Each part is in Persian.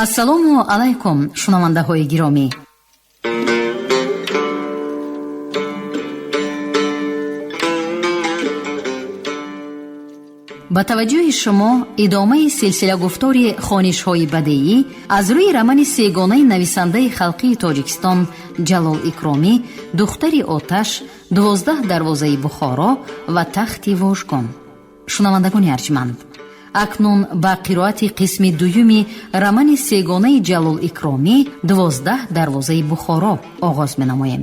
ассалому алайкум шунавандаҳои гиромӣ. ба таваҷҷӯҳи шумо идомаи силсила гуфтори хонишҳои бадеӣ аз рӯи рамани сегонаи нависандаи халқии Тоҷикистон Ҷалол Икромӣ, духтари Оташ, 12 дарвозаи Бухоро ва тахти Вожгон. шунавандагони арҷманд, акнун ба қироати қисми дуюми рамани сегонаи Ҷалол Икромӣ 12 дарвозаи Бухоро оғоз менамоем.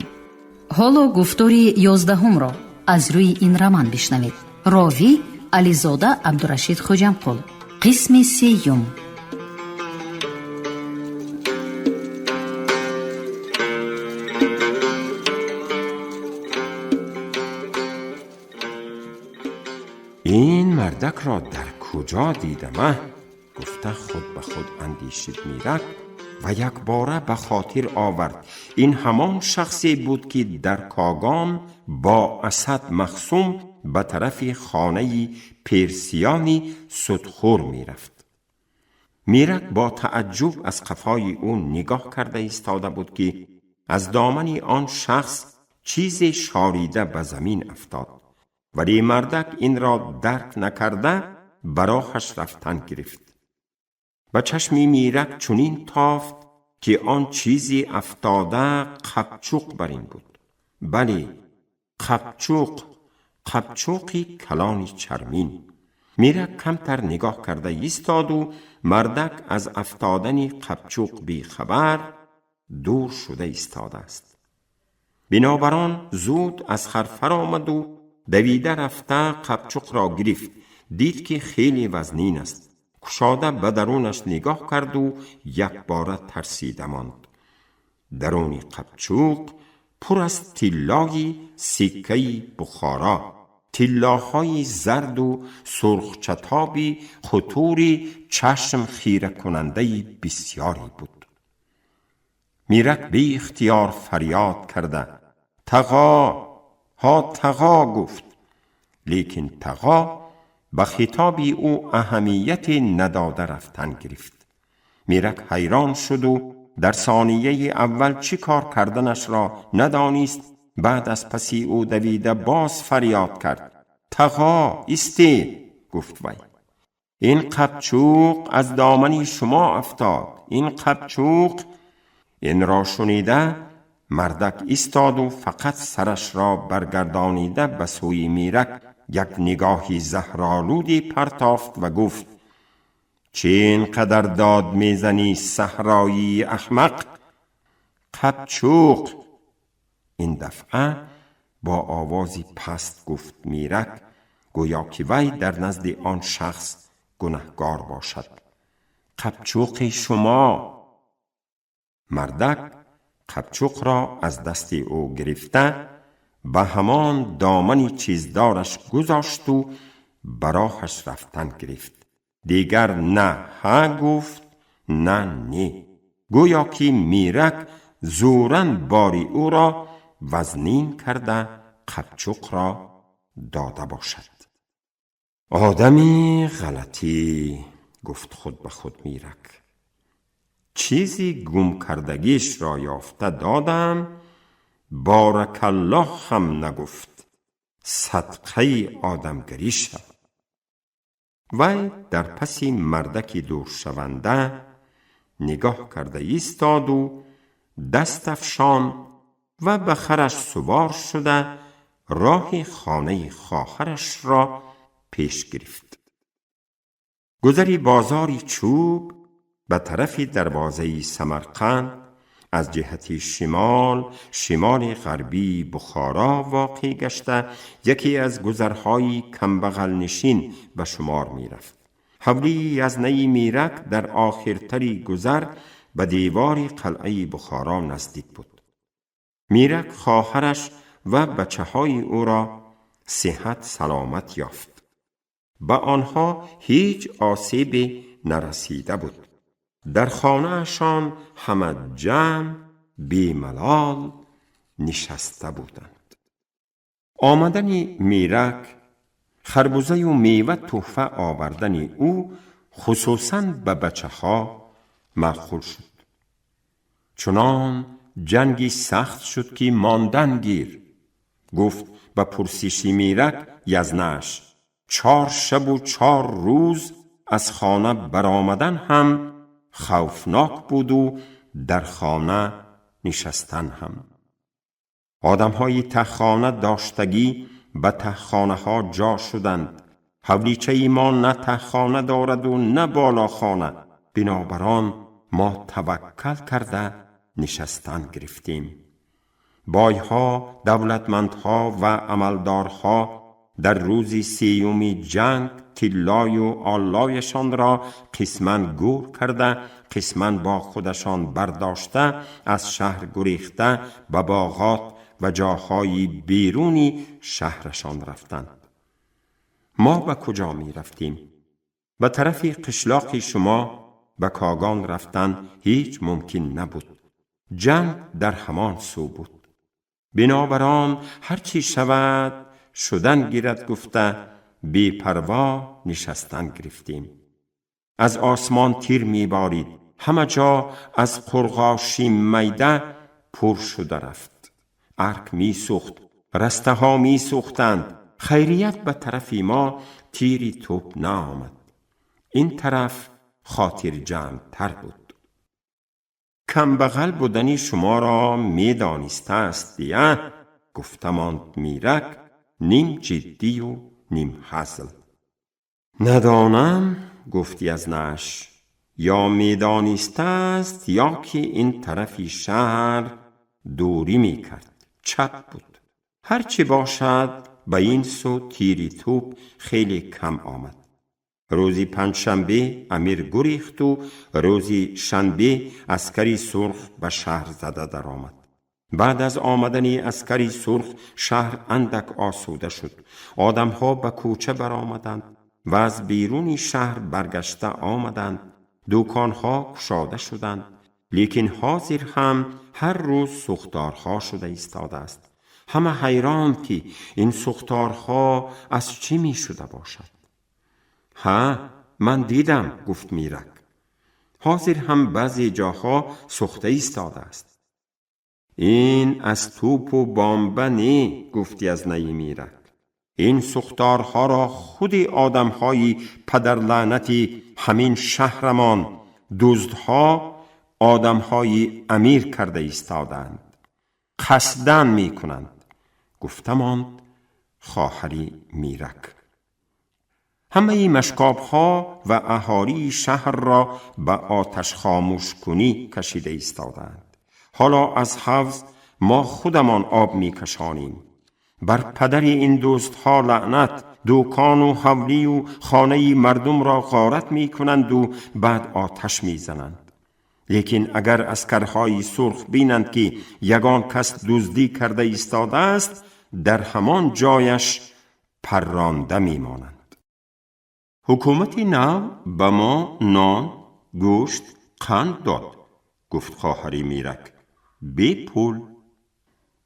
ҳоло гуфтори 11-умро аз рӯи ин раман бишнавед. ровӣ Ализода Абдурашид Хоҷамқул. қисми сеюм. این مردک را در کجا دیدم؟ گفته خود به خود اندیشید میرک و یک باره به خاطر آورد این همان شخصی بود که در کاگام با اسد مخصوم به طرف خانه پیرسیانی سودخور می رفت. میرک با تعجب از قفای او نگاه کرده ایستاده بود که از دامن آن شخص چیز شاریده به زمین افتاد، ولی مردک این را درک نکرده براهش رفتن گرفت. و چشم میرک چنین تافت که آن چیزی افتاده قبچوق بر این بود. بله، قبچوقی کلان چرمین. میرک کمتر نگاه کرده ایستاد و مردک از افتادن قبچوق بی خبر دور شده ایستاده است. بنابراین زود از خر آمد و دویده رفته قبچوق را گرفت. دید که خیلی وزنین است. کشاده به درونش نگاه کرد و یک باره ترسیده ماند. درون قبچوق پر از طلای سکه بخارا، طلاهای زرد و سرخچتابی خطوری چشم خیره کننده بسیاری بود. میرک بی اختیار فریاد کرده تقا گفت، لیکن تقا به خطاب او اهمیت نداده رفتن گرفت. میرک حیران شد و در ثانیه اول چی کار کردنش را ندانست. بعد از پسی او دویده باز فریاد کرد تقا استی، گفت وی، این قبچوق از دامن شما افتاد. این قبچوق. این را شنیده مردک ایستاد و فقط سرش را برگردانیده به سوی میرک یک نگاهی زهرآلودی پرتافت و گفت چه اینقدر داد میزنی صحرایی احمق؟ قبچوق. این دفعه با آوازی پست گفت میرک، گویا که وی در نزد آن شخص گنهگار باشد. قبچوق شما. مردک قبچوق را از دست او گرفته به همان دامن چیزدارش گذاشت و براهش رفتن گرفت. دیگر نه ها گفت نه نه، گویا که میرک زورن باری او را وزنین کرده قبچوق را داده باشد. آدمی غلطی، گفت خود به خود میرک. چیزی گم کردگیش را یافته دادم، بارک الله هم نگفت، صدقه آدمگری شد. وی در پسی مردکی دور شونده نگاه کرده ایستاد و دست افشاند و به خرش سوار شده راه خانه خواهرش را پیش گرفت. گذری بازاری چوب به طرف دروازه سمرقند از جهت شمال غربی بخارا واقع گشته یکی از گذرهای کمبغل نشین به شمار می رفت. حولی از نی میرک در آخرتری گذر به دیوار قلعه بخارا نزدیک بود. میرک خواهرش و بچه های او را صحت سلامت یافت. به آنها هیچ آسیبی نرسیده بود. در خانه‌شان همه جمع بی ملال نشسته بودند. آمدن میرک، خربوزه و میوه تحفه آوردن او خصوصاً به بچه ها مغخول شد. چنان جنگی سخت شد که ماندن گیر. گفت به پرسشی میرک یزنش: 4 شب و 4 روز از خانه برآمدن هم خوفناک بود و در خانه نشستن هم. آدم‌های تهخانه داشتگی به تهخانه ها جا شدند. حولیچه ما نه تهخانه دارد و نه بالاخانه، بنابران ما توکل کرده نشستن گرفتیم. بایها، دولتمندها و عملدارها در روز 30 جنگ طلای و آلایشان را قسماً گور کرده، قسماً با خودشان برداشته از شهر گریخته به باغات و جاهای بیرونی شهرشان رفتند. ما به کجا می رفتیم؟ به طرف قشلاق شما به کاغان رفتن هیچ ممکن نبود. جنگ در همان سو بود. بنابران هرچی شود شدن گیرد گفته بی پروا نشستن گرفتیم. از آسمان تیر می بارید. همه جا از قرغاشی میده پر شده رفت. ارک می سوخت. رسته ها می سوختند. خیریت به طرف ما تیری توپ نآمد. این طرف خاطر جمع تر بود. کم بغل بودنی شما را می دانسته است دیه؟ گفتمان میرک نیم جدی و نیم هزل. ندانم گفتی از نش، یا می دانسته است یا که این طرفی شهر دوری می کرد. چپ بود. هرچی باشد به این سو تیری توپ خیلی کم آمد. روزی 5 شنبه امیر گریخت و روزی شنبه عسکری سرخ به شهر زده در آمد. بعد از آمدن عسکری سرخ شهر اندک آسوده شد. آدمها به کوچه برآمدند و از بیرون شهر برگشته آمدند. دکانها گشاده شدند، لیکن حاضر هم هر روز سوختارها شده ایستاده است. همه حیران که این سوختارها از چی می شده باشد. ها، من دیدم گفت میرک. حاضر هم بعضی جاها سوخته ایستاده است. این از توپ و بامبه نی گفتی از نی میرک. این سوختارها را خودی آدمهای پدر لعنتی همین شهرمان دزدها آدمهای امیر کرده ایستادند. قصدن می کنند. گفتمان خواهری میرک. همه مشکاب ها و اهالی شهر را به آتش خاموش کنی کشیده ایستادند. حالا از حوض ما خودمان آب می کشانیم. بر پدر این دوستها لعنت. دکان و حولی و خانه مردم را غارت می کنند و بعد آتش می زنند. لیکن اگر عسکرهای سرخ بینند که یگان کس دزدی کرده ایستاده است، در همان جایش پرانده می مانند. حکومت نو به ما نان، گوشت، قند داد گفت خواهری میرک بی پول.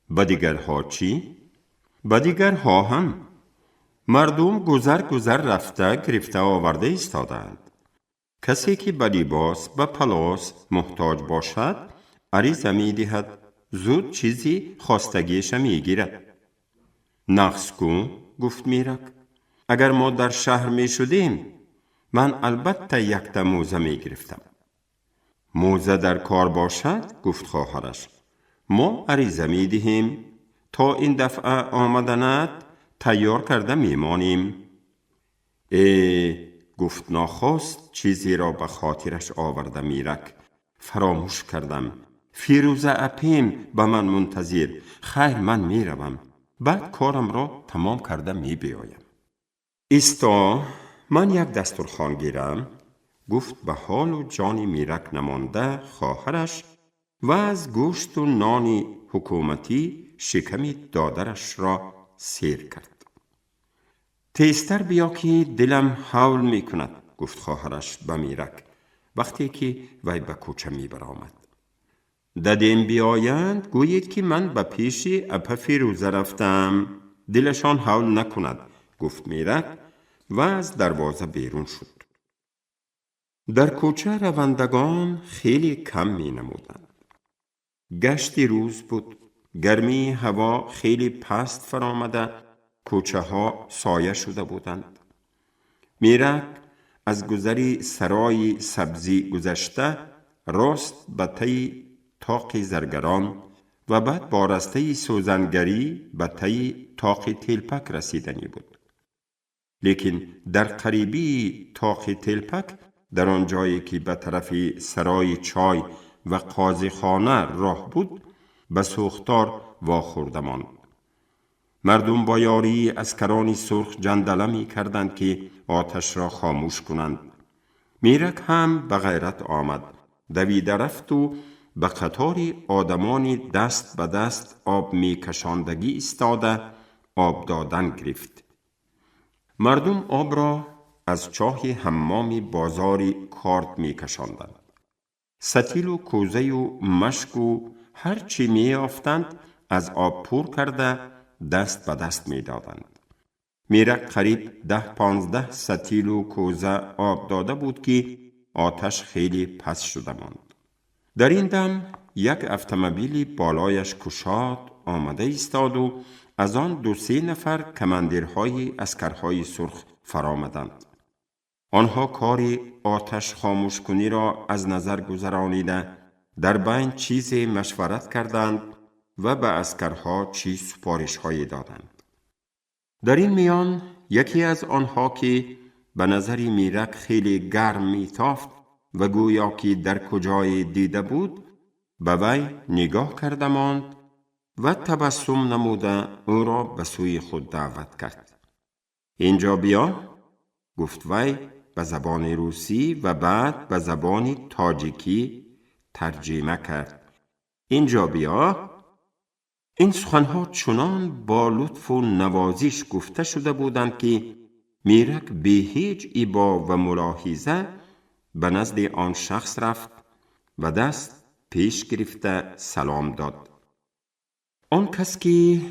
به دیگرها چی؟ به دیگرها هم مردم گذر رفته گرفته آورده ایستادند. کسی که به لباس به پلاس محتاج باشد عریضه می دهد، زود چیزی خواستگیش می گیرد. نقص کن گفت میرک. اگر ما در شهر می شدیم من البته یک تا موزه می گرفتم. موزه در کار باشد گفت خواهرش. ما عریضه می دهیم تا این دفعه آمدنت تیار کرده می مانیم. گفت ناخواست چیزی را به خاطرش آورده میرک. فراموش کردم. فیروزه اپیم به من منتظر. خیر من می روم. بعد کارم را تمام کرده می بیایم. ایستا من یک دسترخوان گیرم گفت به حال و جانی میرک نمانده خواهرش و از گوشت و نانی حکومتی شکمی دادرش را سیر کرد. تیزتر بیا که دلم حول می کند گفت خواهرش به میرک وقتی که وی به کوچه می برآمد. ددین بیایند گویید که من به پیش اپا فیروزه رفتم، دلشان حول نکند گفت میرک و از دروازه بیرون شد. در کوچه روندگان خیلی کم می نمودند. گشتی روز بود. گرمی هوا خیلی پست فرآمده، کوچه ها سایه شده بودند. میرک از گذری سرای سبزی گذشته راست به طی طاق زرگران و بعد با رسته سوزنگری به طی طاق تلپک رسیدنی بود. لیکن در قریبی طاق تلپک، در آن جایی که به طرف سرای چای و قاضیخانه راه بود، به سوختار واخورده ماند. مردم با یاری عسکرانی سرخ جندله می کردند که آتش را خاموش کنند. میرک هم به غیرت آمد، دویده رفت و به قطاری آدمانی دست به دست آب می کشاندگی ایستاده آب دادن گرفت. مردم آب را از چاه حمام بازاری کارد می کشاندند. ستیل و کوزه و مشک و هر چی می یافتند از آب پر کرده دست به دست می دادند. میرک قریب 10-15 ستیل و کوزه آب داده بود که آتش خیلی پس شده ماند. در این دم یک اتومبیلی بالایش کشاد آمده ایستاد و از آن 2-3 نفر کماندیرهای عسکرهای سرخ فرآمدند. آنها کار آتش خاموش کنی را از نظر گذرانیده در بین چیز مشورت کردند و به عسکرها چیز سپارش‌هایی دادند. در این میان یکی از آنها که به نظر میرک خیلی گرم میتافت و گویا که در کجای دیده بود، به وی نگاه کرده ماند و تبسم نموده او را به سوی خود دعوت کرد. اینجا بیا، گفت وی به زبان روسی و بعد به زبان تاجیکی ترجمه کرد. اینجا بیا. این سخنها چنان با لطف و نوازش گفته شده بودند که میرک بی هیچ ایبا و ملاحظه به نزد آن شخص رفت و دست پیش گرفته سلام داد. آن کس که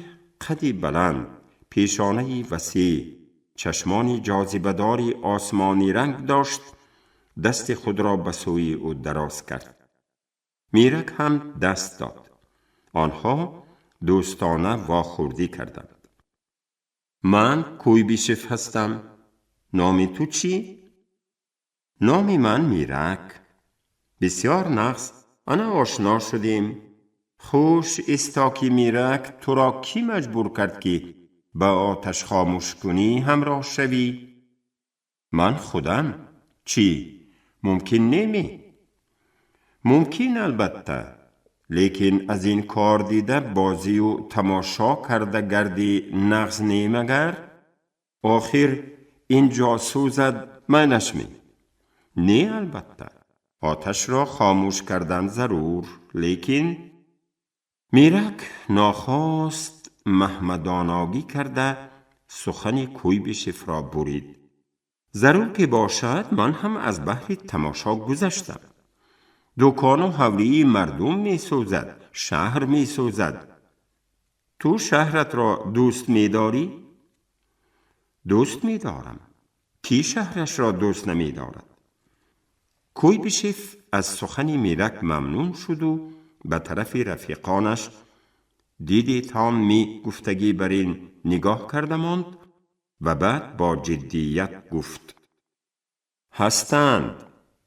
قدی بلند، پیشانه وسیع، چشمانی جاذبه‌دار آسمانی رنگ داشت، دست خود را به سوی او دراز کرد. میرک هم دست داد. آنها دوستانه واخوردی کردند. من کویبیشف هستم. نام تو چی؟ نام من میرک. بسیار نغز، آنا آشنا شدیم. خوش استاکی میرک، تو را کی مجبور کرد که با آتش خاموش کنی همراه شوی؟ من خودم. چی؟ ممکن نمی؟ ممکن البته، لیکن از این کار دیده بازی و تماشا کرده گردی نغز نیمگر؟ آخر این جاسوزت منش می؟ نه البته، آتش را خاموش کردن ضرور، لیکن میرک ناخواست محمدانگی کرده سخن کویبیشف را برید. ضرور که باشد، من هم از بحر تماشا گذشتم. دکان و حولی مردم می سوزد، شهر می سوزد. تو شهرت را دوست می داری؟ دوست می دارم. کی شهرش را دوست نمی دارد؟ کویبیشف از سخن میرک ممنون شد و به طرف رفیقانش دیدی تان می گفتگی بر این نگاه کرده ماند و بعد با جدیت گفت: هستند.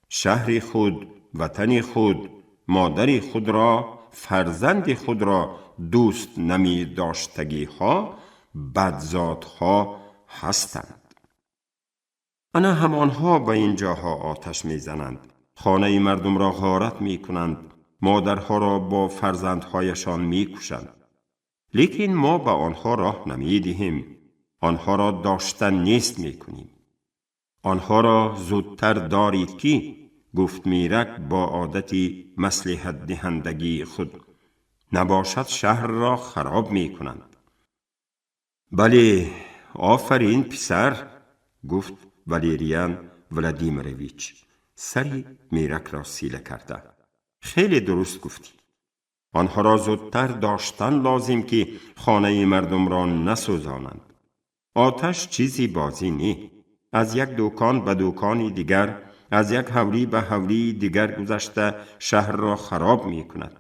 شهر خود، وطن خود، مادر خود را، فرزند خود را دوست نمی داشتگی ها، بدذات ها هستند. آنها همانها به این جاها آتش می زنند، خانه مردم را غارت می کنند، مادرها را با فرزندهایشان می کشند. لیکن ما به آنها راه نمی دهیم، آنها را داشتن نیست می کنیم. آنها را زودتر دارید که، گفت میرک با عادتی مصلحت دهندگی خود، نباشد شهر را خراب می کنند. بله، آفرین پسر، گفت والریان ولادیمیرویچ سری میرک را سیله کرده. خیلی درست گفتی. آنها را زودتر داشتن لازم که خانه مردم را نسوزانند. آتش چیزی بازی نی. از یک دکان به دکان دیگر از یک حولی به حولی دیگر گذشته شهر را خراب می کند.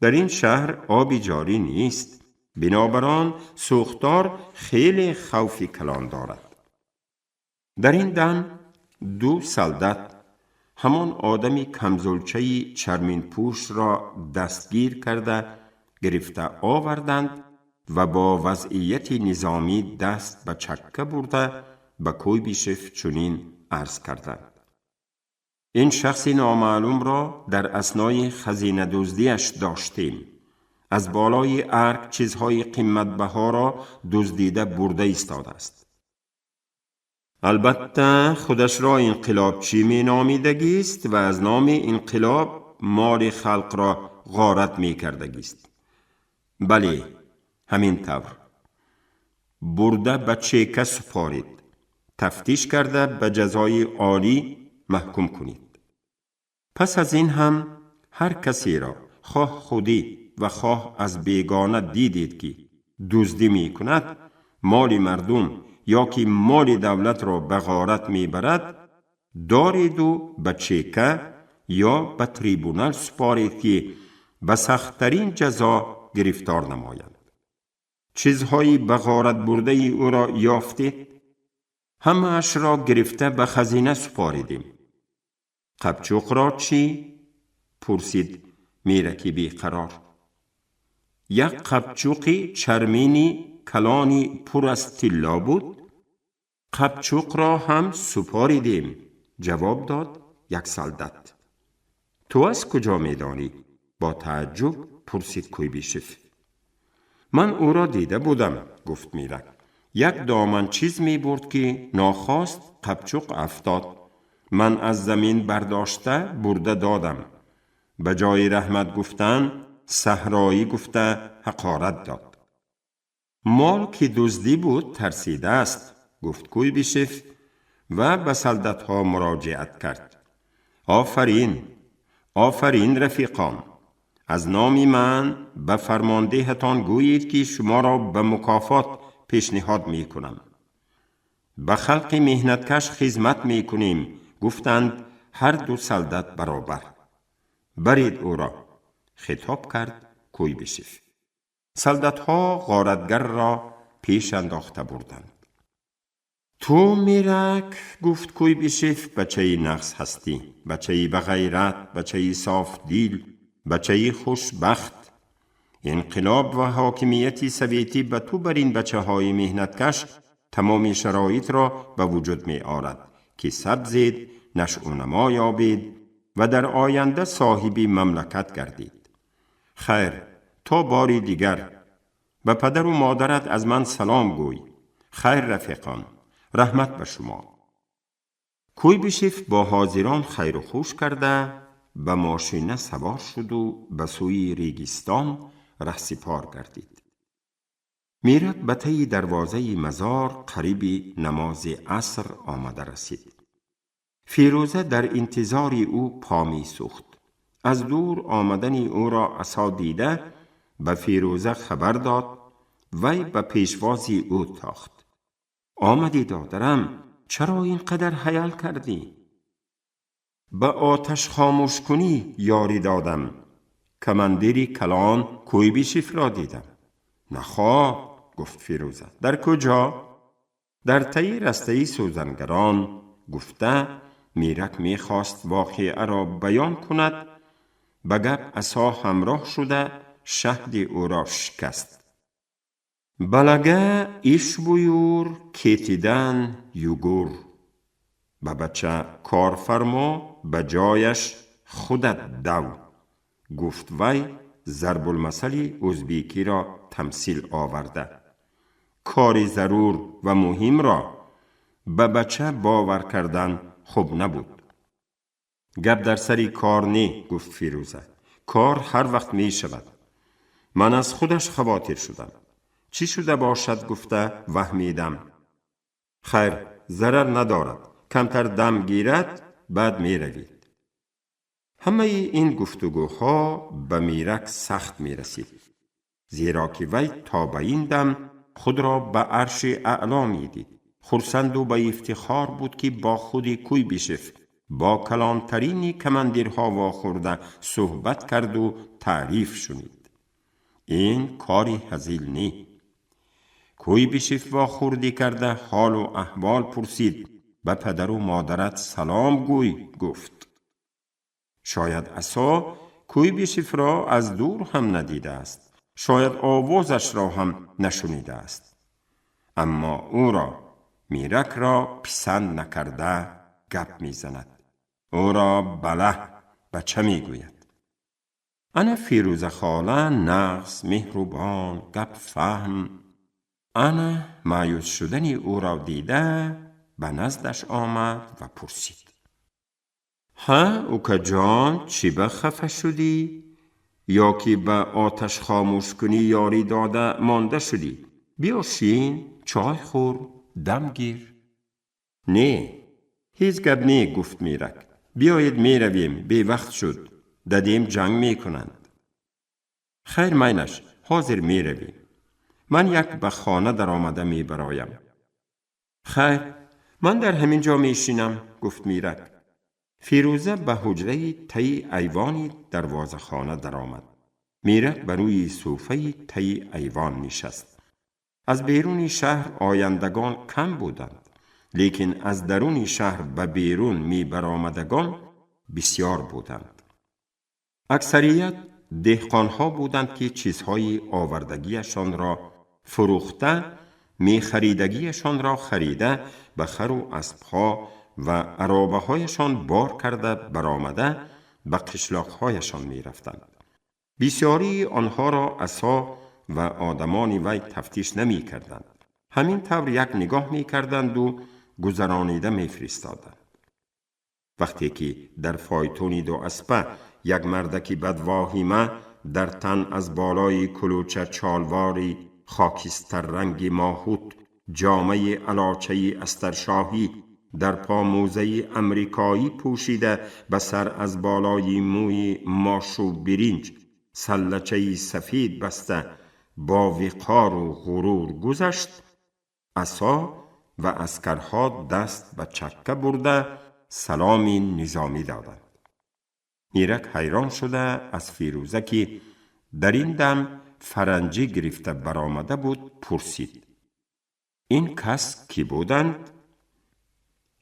در این شهر آبی جاری نیست، بنابراین سوختار خیلی خوفی کلان دارد. در این دم 2 سلدت همان آدمی کمزلچه‌ی چرمین پوش را دستگیر کرده گرفته آوردند و با وضعیت نظامی دست به چکه برده به کویبیشف چنین عرض کردند: این شخص نامعلوم را در اثنای خزینه دزدیش داشتیم. از بالای ارگ چیزهای قیمت بها را دزدیده برده ایستاده است. البته خودش را انقلابچی می نامیدگی است و از نام انقلاب مال خلق را غارت می کردگی است. بله، همین طور. برده به چیکه سپارید. تفتیش کرده به جزای عالی محکوم کنید. پس از این هم هر کسی را خواه خودی و خواه از بیگانه دیدید که دزدی می کند، مال مردم یا که مال دولت را به غارت می برد، دارید و به چیکه یا به تریبونال سپارید که به سخت‌ترین جزا گرفتار نمایند. چیزهایی به غارت برده او را یافتید، همه اش را گرفته به خزینه سپاریدیم. قبچوق را چی؟ پرسید میرکی بی قرار. یک قبچوقی چرمینی کلانی پر از طلا بود. قبچوق را هم سپاریدیم، جواب داد یک سلدت. تو از کجا میدانی؟ با تعجب پرسید کویبیشف. من او را دیده بودم، گفت میرک. یک دامن چیز می برد که ناخواست قبچوق افتاد. من از زمین برداشته برده دادم. به جای رحمت گفتن صحرایی گفته حقارت داد. مال که دزدی بود ترسیده است، گفت کویبیشف و به سلدت ها مراجعت کرد. آفرین، آفرین رفیقان. از نام من به فرماندهتان گویید که شما را به مکافات پیشنهاد می کنم. به خلق مهنتکش خدمت می کنیم، گفتند هر 2 سلدت برابر. برید او را، خطاب کرد کویبیشف. سلدت ها غارتگر را پیش انداخته بردند. تو میرک، گفت کویبیشف، بچه نقص هستی، بچه به غیرت، بچه صاف دیل، بچه خوشبخت. انقلاب و حاکمیت سویتی به تو بر این بچه های مهنتکش تمام شرایط را به وجود می آرد که سبزید، نشأ و نما یابید و در آینده صاحب مملکت گردید. خیر، تا باری دیگر به پدر و مادرت از من سلام گوی. خیر رفیقان، رحمت به شما. کویبیشف با حاضران خیر و خوش کرده به ماشینه سوار شد و به سوی ریگستان رهسپار گردید. میرک به طی دروازه مزار قریب نماز عصر آمده رسید. فیروزه در انتظار او پا می سوخت. از دور آمدن او را عصا دیده به فیروزه خبر داد. وی به پیشوازی او تاخت. آمدی دادرم، چرا اینقدر حیل کردی؟ به آتش خاموش کنی یاری دادم. کمندیری کلان کویبیشف را دیدم. نخواه، گفت فیروزه. در کجا؟ در طی رسته سوزنگران. گفته میرک میخواست واقعه را بیان کند. به گپ عصا همراه شده شهد او را شکست. بلگه ایش بویور کیتیدن یوگور. به بچه کارفرما به جایش خودت دو. گفت وی ضرب المثل ازبیکی را تمثیل آورده. کاری ضرور و مهم را به بچه باور کردن خوب نبود. گپ در سری کار نی، گفت فیروزه. کار هر وقت می شود. من از خودش خواطر شدم. چی شده باشد گفته وهمیدم. خیر، ضرر ندارد. کمتر دم گیرد بعد می روید. همه این گفتگوها به میرک سخت می رسید. زیرا که وی تا به این دم خود را به عرش اعلا می دید. خرسند و به افتخار بود که با خود کویبیشف با کلانترینی کمندیرها واخورده صحبت کرد و تعریف شنید. این کاری هزیل نی. کوی بشیف واخوردی کرده حال و احوال پرسید. به پدر و مادرت سلام گوی گفت. شاید عصا کوی بشیف را از دور هم ندیده است. شاید آوازش را هم نشنیده است. اما او را میرک را پسند نکرده گپ میزند. او را بله بچه میگوید. انا فیروزه خاله نغز مهربان گپ فهم. انا مایوس شدنی او را دیده به نزدش آمد و پرسید. ها اوکا جان چی به خفه شدی؟ یا که به آتش خاموش کنی یاری داده مانده شدی؟ بیا شین چای خور دم گیر. نه هیچ گپ نه گفت میرک. بیایید میرویم بی وقت شد. ددیم جنگ میکنند. خیر مینش حاضر میرویم. من یک به خانه در آمده میبرایم. خیر من در همین جا میشینم گفت میرک. فیروزه به حجره تی ایوانی دروازه خانه در آمد. میرک بر روی صوفه تی ایوان نشست. از بیرون شهر آیندگان کم بودند. لیکن از درون شهر به بیرون می برآمدگان بسیار بودند. اکثریت دهقانها بودند که چیزهای آوردگیشان را فروخته، می خریدگیشان را خریده به خر و اسبها و عرابه هایشان بار کرده برآمده به قشلاقهایشان می رفتند. بسیاری آنها را عصا و آدمان وی تفتیش نمی کردند. همین طور یک نگاه می کردند و گذرانیده می فرستادند. وقتی که در فایتونی دو اسبه یک مردکی بدواهیمه در تن از بالای کلوچه چالواری خاکستر رنگی ماهوت، جامه علاچه استرشاهی، در پا موزه امریکایی پوشیده، به سر از بالای موی ماشو برنج، سلچه سفید بسته، با وقار و غرور گذشت. عصا و عسکرها دست به چکه برده سلامی نظامی دادند. میرک حیران شده از فیروزه که در این دم فرنجی گرفته برآمده بود پرسید. این کس کی بودند؟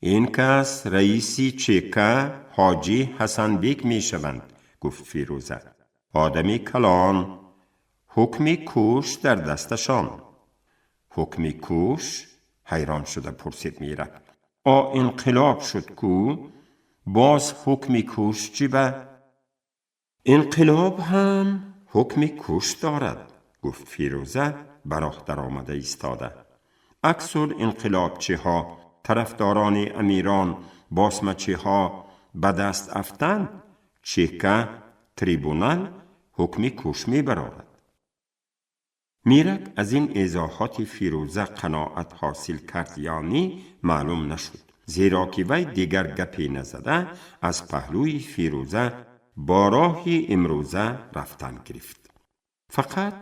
این کس رئیسی چکه حاجی حسن بیگ می شوند گفت فیروزه. آدمی کلان، حکمی کوش در دستشان. حکمی کوش؟ حیران شده پرسید میرک. انقلاب شد کو؟ باز حکمی کوش چی به؟ انقلاب هم حکمی کوش دارد گفت فیروزه براه در آمده ایستاده. اکثر انقلابچی ها، طرفداران امیران، باسمچی ها به دست افتن چکه تریبونال حکمی کوش می برارد. میرک از این ایضاحات فیروزه قناعت حاصل کرد یا نی معلوم نشد، زیرا که وی دیگر گپی نزده از پهلوی فیروزه با راهی امروزه رفتن گرفت. فقط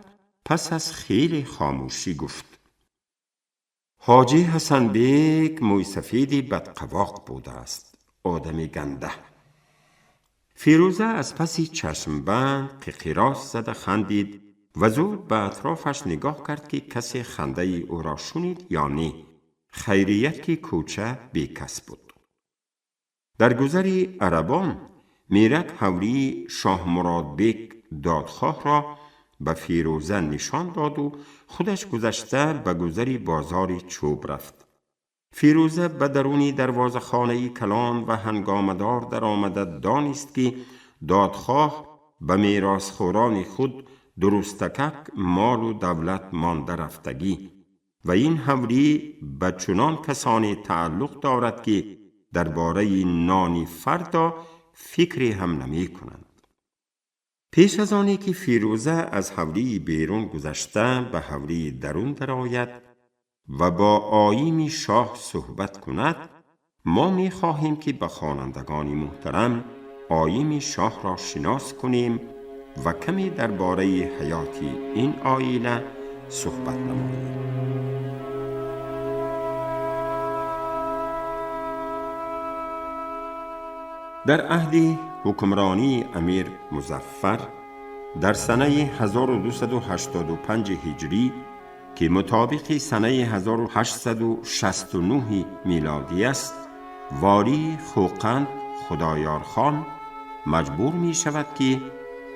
پس از خیلی خاموشی گفت. حاجی حسن بیگ موی سفیدی بدقواق بوده است، آدمی گنده. فیروزه از پسی چشم بند قیقیراس زده خندید و زود به اطرافش نگاه کرد که کسی خنده او را شنید یا نی. خیریت که کوچه بی کس بود. در گذری عربان میرک حوری شاه مراد بیگ دادخواه را به فیروزه نشان داد و خودش گذشته به گذری بازاری چوب رفت. فیروزه به درونی دروازه خانه کلان و هنگامدار در آمده دانست که دادخواه به میراثخواران خود درستکک مال و دولت مانده رفتگی و این حوری به چنان کسانی تعلق دارد که درباره نانی فردا فکری هم نمی کنند. پیش از آنی که فیروزه از حوری بیرون گذشته به حوری درون درآید و با آیین شاه صحبت کند، ما می خواهیم که به خوانندگان محترم آیین شاه را شناس کنیم و کمی درباره حیات این عائله صحبت نماییم. در عهد حکمرانی امیر مظفر در سنه 1285 هجری که مطابق سنه 1869 میلادی است، والی خوقند خدایار خان مجبور می شود که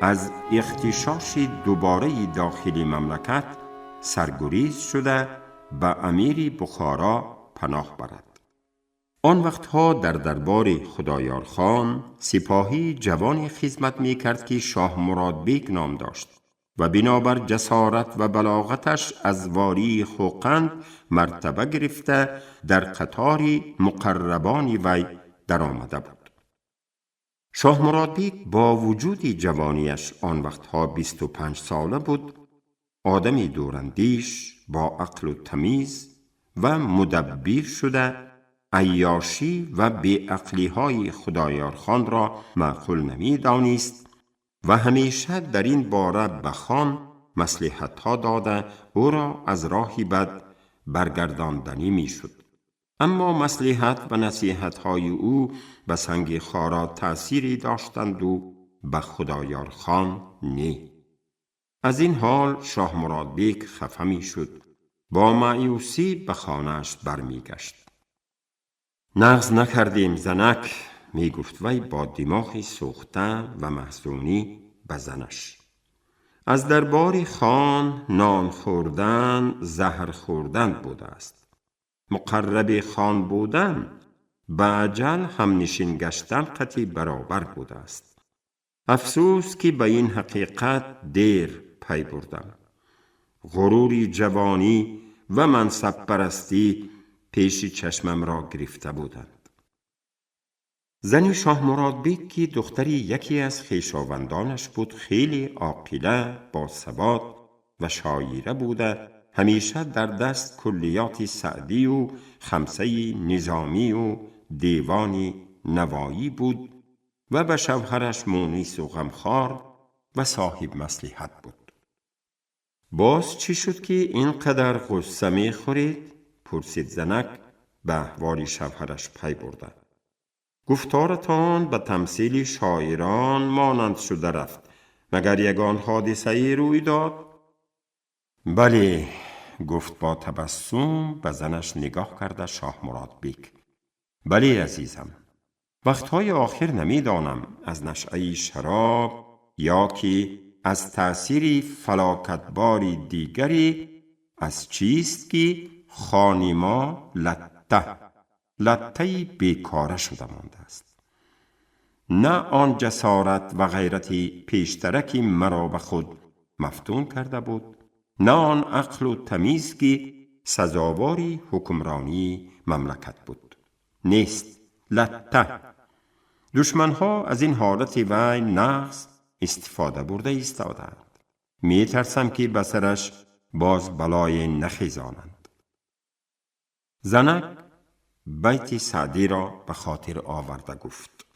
از اغتشاش دوباره داخل مملکت سرگریز شده به امیر بخارا پناه برد. آن وقتها در دربار خدایار خان سپاهی جوانی خدمت می کرد که شاه مراد بیگ نام داشت و بنابر جسارت و بلاغتش از والی خوقند مرتبه گرفته در قطار مقربان وی در آمده بود. شاه مراد بیگ با وجود جوانیش آن وقتها 25 ساله بود، آدمی دوراندیش با عقل و تمیز و مدبر شده عیاشی و بی‌عقلی های خدایار خان را معقول نمی دانست و همیشه در این باره به خان مصلحت ها داده او را از راهی بد برگرداندنی می شد. اما مصلحت و نصیحت های او به سنگ خارا تأثیری داشتند و به خدایار خان نه. از این حال شاه مراد بیگ خفه می شد، با مایوسی به خانه‌اش برمی گشت. نغز نکردیم زنک، می گفت وی با دماغی سوخته و محزونی به زنش. از دربار خان نان خوردن زهر خوردن بوده است. مقرب خان بودن به اجل هم نشین گشتن قطعی برابر بوده است. افسوس که به این حقیقت دیر پی بردم. غروری جوانی و منصب پرستی پیش چشمم را گرفته بودند. زنی شاه مراد بیگ که دختری یکی از خویشاوندانش بود، خیلی عاقله، با ثبات و شایره بوده، همیشه در دست کلیات سعدی و خمسه نظامی و دیوانی نوایی بود و به شوهرش مونس و غمخوار و صاحب مصلحت بود. باز چی شد که اینقدر غصه می خورید؟ پرسید زنک به احوال شوهرش پی برده. گفتارتان به تمثیل شاعران مانند شده رفت، مگر یگان حادثه روی داد؟ بله، گفت با تبسم به زنش نگاه کرده شاه مراد بیگ. بله عزیزم، وقتهای آخر نمیدانم از نشأه شراب یا که از تأثیر فلاکتباری دیگری از چیست که خانی ما لطهی بیکاره شده مانده است. نه آن جسارت و غیرت پیشترکی مرا به خود مفتون کرده بود، نه آن عقل و تمیز که سزاواری حکمرانی مملکت بود. نیست، لطه. دشمنها از این حالت وی نقص استفاده برده ایستادند. می ترسم که به سرش باز بلای نخیزانند. زنک بیت سعدی را به خاطر آورده گفت: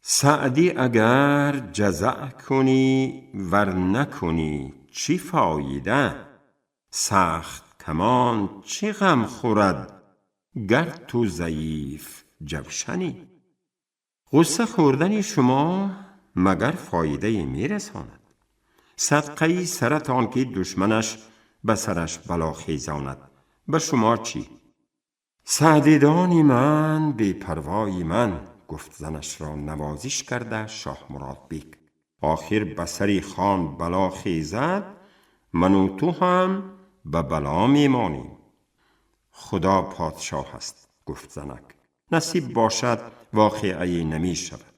سعدی اگر جزع کنی ور نکنی چی فایده؟ سخت کمان چی غم خورد گر تو ضعیف جوشنی؟ غصه خوردن شما مگر فایده می رساند؟ صدقه سرتان که دشمنش به سرش بلا خیزاند، به شما چی؟ سعدیدانی من بی پروای من، گفت زنش را نوازش کرده شاه مراد بیگ. آخر به سر خان بلا خیزد، من و تو هم به بلا میمانیم. خدا پادشاه است، گفت زنک. نصیب باشد واقعی نمی شود،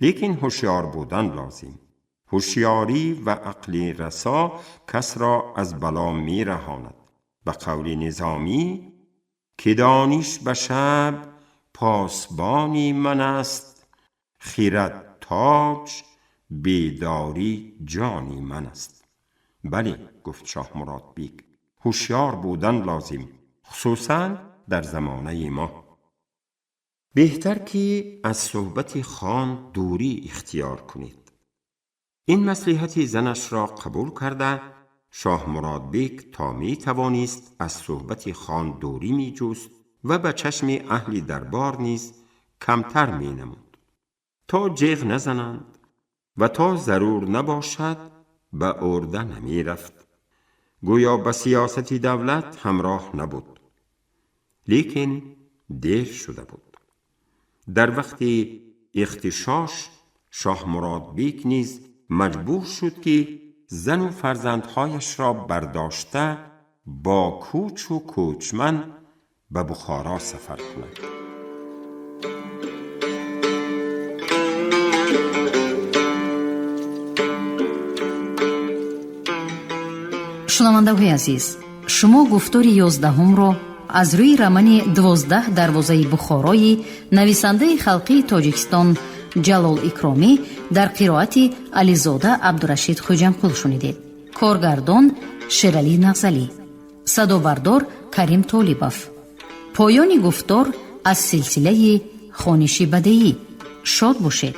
لیکن هوشیار بودن لازم. هوشیاری و عقل رسا کس را از بلا می رهاند. به قول نظامی که دانش به شب پاسبانی من است، خیرت تاج بیداری جانی من است. بله، گفت شاه مراد بیگ، هوشیار بودن لازم، خصوصا در زمانه ما. بهتر که از صحبت خان دوری اختیار کنید. این مصلحت زنش را قبول کرده شاه مراد بیگ تا می توانست از صحبت خان دوری می جست و به چشم اهل دربار نیز کمتر می نمود. تا جیغ نزنند و تا ضرور نباشد به ارده نمی رفت. گویا به سیاستی دولت همراه نبود. لیکن دیر شده بود. در وقت اغتشاش شاه مراد بیک نیز مجبور شد که زن و فرزندهایش را برداشته با کوچ و کوچمن به بخارا سفر کند. шунавандаҳои азиз, шумо гуфтори 11-ро аз рӯи романи 12 дарвозаи Бухорои нависандаи халқии Тоҷикистон Ҷалол Икромӣ дар қироати Ализода Абдурашид Хуҷамқул шунидед. Коргардон Шералӣ Нағзалӣ, садобардор Карим Толибов. поёни гуфтор аз силсилаи Хониши Бадеӣ. шод бошед.